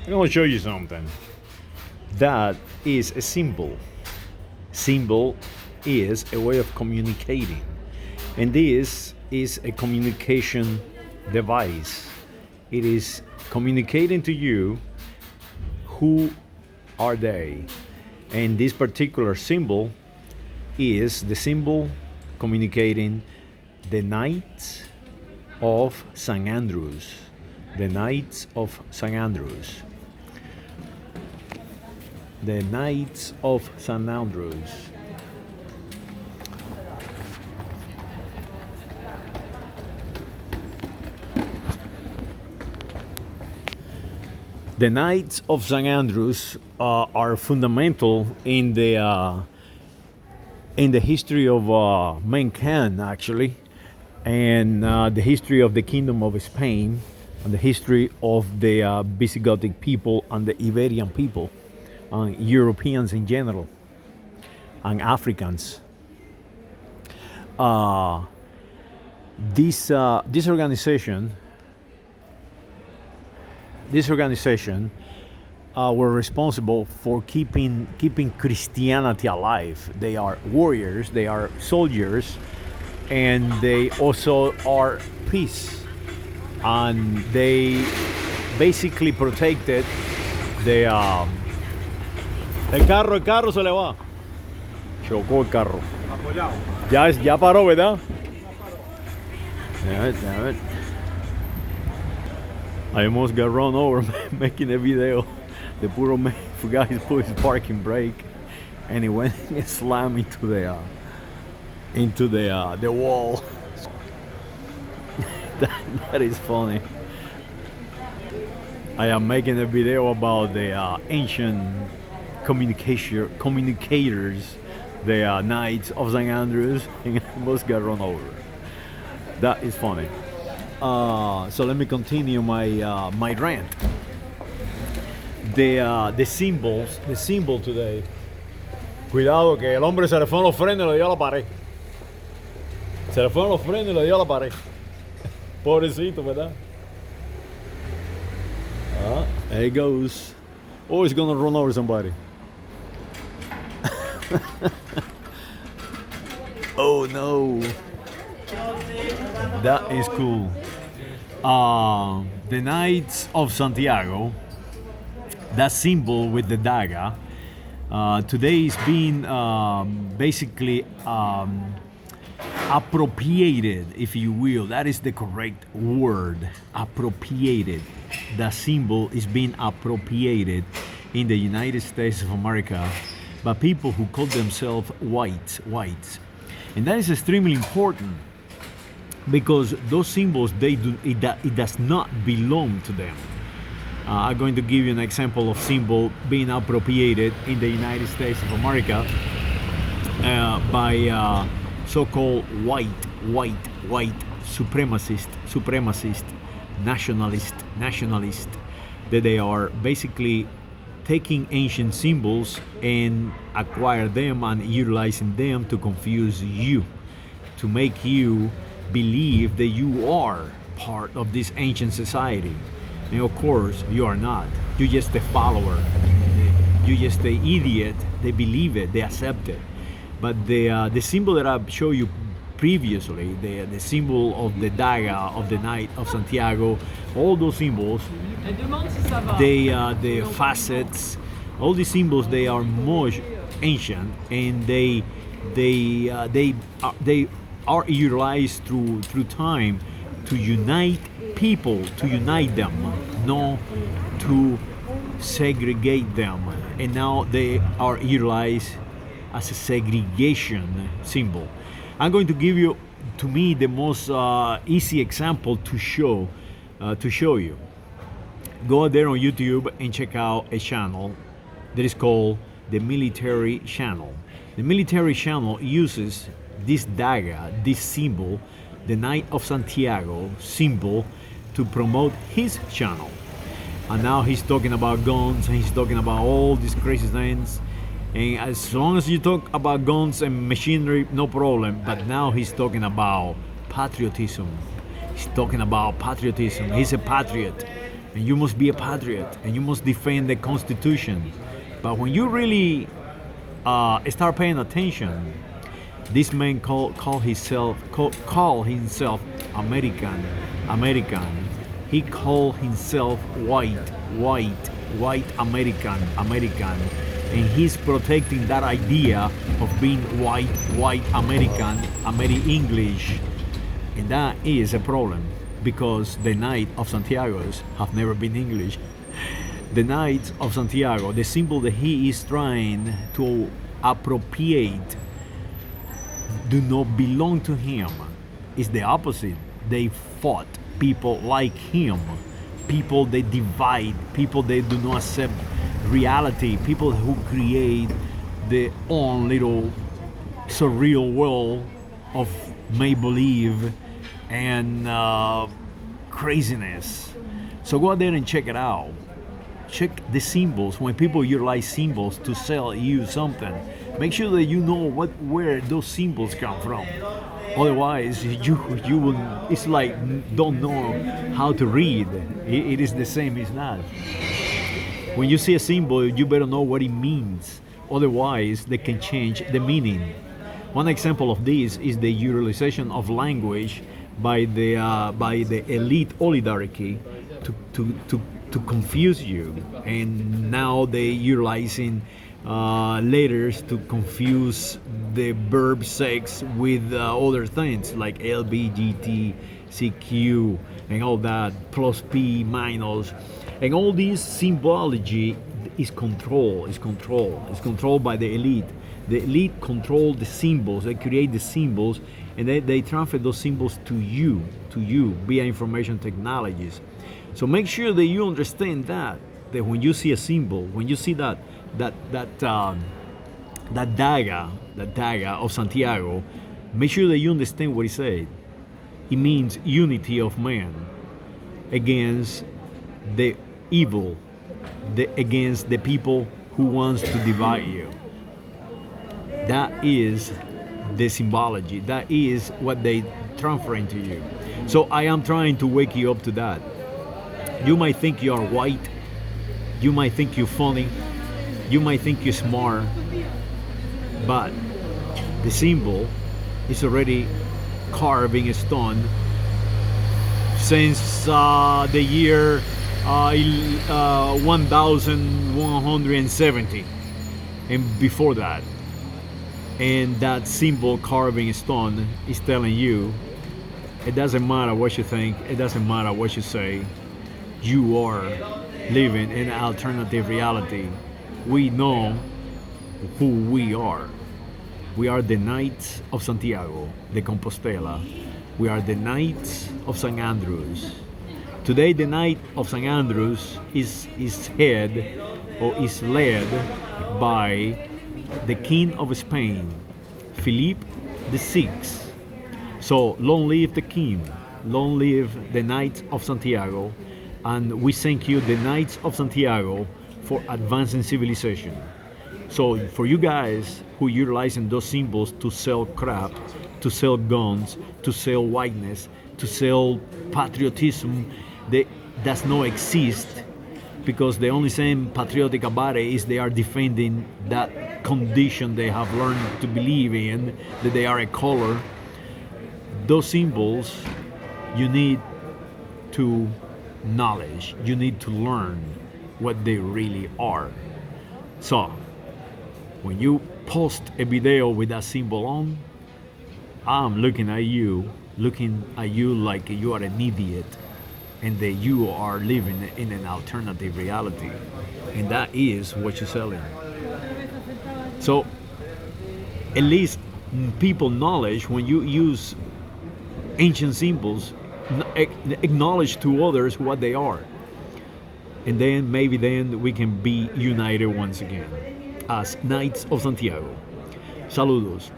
I'm going to show you something. That is a symbol. Symbol is a way of communicating. And this is a communication device. It is communicating to you who are they. And this particular symbol is the symbol communicating the Knights of St. Andrews. The Knights of St. Andrews. The Knights of St. Andrews. The Knights of St. Andrews are fundamental in the history of mankind, actually, and the history of the Kingdom of Spain, and the history of the Visigothic people and the Iberian people, and Europeans in general, and Africans. This organization were responsible for keeping Christianity alive. They are warriors, they are soldiers, and they also are peace. And they basically protected the... El carro se le va. Chocó el carro. Ya paró, ¿verdad? Damn it. I almost got run over making a video. The poor man forgot to put his parking brake, and he went and slammed into the wall. that is funny. I am making a video about the ancient communicators, the Knights of St. Andrews, and I almost got run over. That is funny. So let me continue my rant. The symbol today. Cuidado que el hombre se le fueron los frenos y le dio a la pared. Se le fueron los frenos y le dio a la pared. Pobrecito, ¿verdad? There he goes. Oh, he's gonna run over somebody. Oh no. That is cool. The Knights of Santiago, that symbol with the dagger, today is being basically appropriated, if you will. That is the correct word. Appropriated. The symbol is being appropriated in the United States of America by people who call themselves whites. And that is extremely important, because those symbols, it does not belong to them. I'm going to give you an example of symbol being appropriated in the United States of America by so-called white supremacist, nationalist, that they are basically taking ancient symbols and acquire them and utilizing them to confuse you, to make you believe that you are part of this ancient society. And of course, you are not. You're just a follower. You're just an idiot. They believe it. They accept it. But the symbol that I've showed you previously, the symbol of the dagger of the Knight of Santiago, all those symbols, the facets, all these symbols, they are more ancient, and they are utilized through time to unite people, to unite them, not to segregate them. And now they are utilized as a segregation symbol. I'm going to give you, to me, the most easy example to show you. Go there on YouTube and check out a channel that is called the Military Channel. The Military Channel uses this dagger, this symbol, the Knight of Santiago symbol, to promote his channel. And now he's talking about guns, and he's talking about all these crazy things. And as long as you talk about guns and machinery, no problem. But now he's talking about patriotism. He's talking about patriotism. He's a patriot. and you must be a patriot, and you must defend the Constitution. But when you really start paying attention, this man call himself American. He called himself white American, and he's protecting that idea of being white American, English, and that is a problem because the Knight of Santiago's have never been English. The Knights of Santiago, the symbol that he is trying to appropriate, do not belong to him. It's the opposite. They fought people like him, people that divide, people that do not accept reality, people who create their own little surreal world of make-believe and craziness. So go out there and check it out. Check the symbols. When people utilize symbols to sell you something, make sure that you know where those symbols come from. Otherwise, you will. It's like don't know how to read. It is the same. It's not. When you see a symbol, you better know what it means. Otherwise, they can change the meaning. One example of this is the utilization of language by the elite oligarchy to confuse you, and now they utilizing letters to confuse the verb sex with other things like LBGTCQ and all that, plus P minus, and all this symbology is controlled by the elite. The elite control the symbols, they create the symbols, and they transfer those symbols to you via information technologies. So make sure that you understand that when you see a symbol, when you see that dagger of Santiago, make sure that you understand what it says. It means unity of man against the evil, against the people who wants to divide you. That is the symbology. That is what they transfer into you. So I am trying to wake you up to that. You might think you are white. You might think you're funny. You might think you're smart. But the symbol is already carved in stone since the year 1170 and before that. And that symbol carved in stone is telling you, it doesn't matter what you think, it doesn't matter what you say, you are living in an alternative reality. We know who we are. We are the Knights of Santiago de Compostela. We are the Knights of St. Andrews. Today, the Knight of St. Andrews is led by the King of Spain, Philip VI. So long live the King, long live the Knights of Santiago, and we thank you, the Knights of Santiago, for advancing civilization. So for you guys who utilizing those symbols to sell crap, to sell guns, to sell whiteness, to sell patriotism that does not exist, because the only thing patriotic about it is they are defending that condition they have learned to believe in, that they are a color. Those symbols, you need to knowledge, you need to learn what they really are. So when you post a video with that symbol on, I'm looking at you like you are an idiot, and that you are living in an alternative reality, and that is what you're selling. So at least people knowledge when you use ancient symbols, acknowledge to others what they are, and then maybe then we can be united once again as Knights of Santiago. Saludos.